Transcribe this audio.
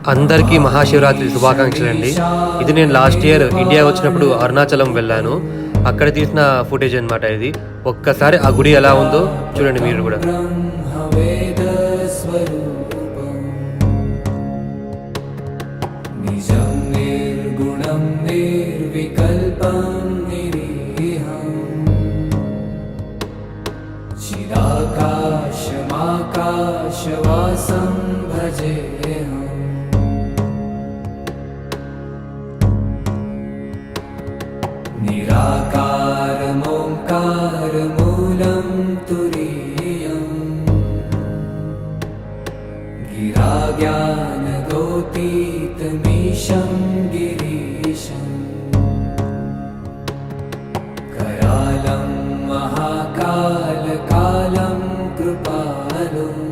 అందరికీ మహాశివరాత్రి శుభాకాంక్షలు అండి. ఇది నేను లాస్ట్ ఇయర్ ఇండియా వచ్చినప్పుడు అరుణాచలం వెళ్ళాను. అక్కడ తీసిన ఫుటేజ్ అనమాట ఇది. ఒక్కసారి ఆ గుడి ఎలా ఉందో చూడండి మీరు కూడా. చిరాకాశమాకాశవాసం భజేహం నిరాకారమోంకారమూలం తురీయం గిరాజ్ఞానగోతీతమీశం గిరీశం करालं महाकालकालं कृपालुम्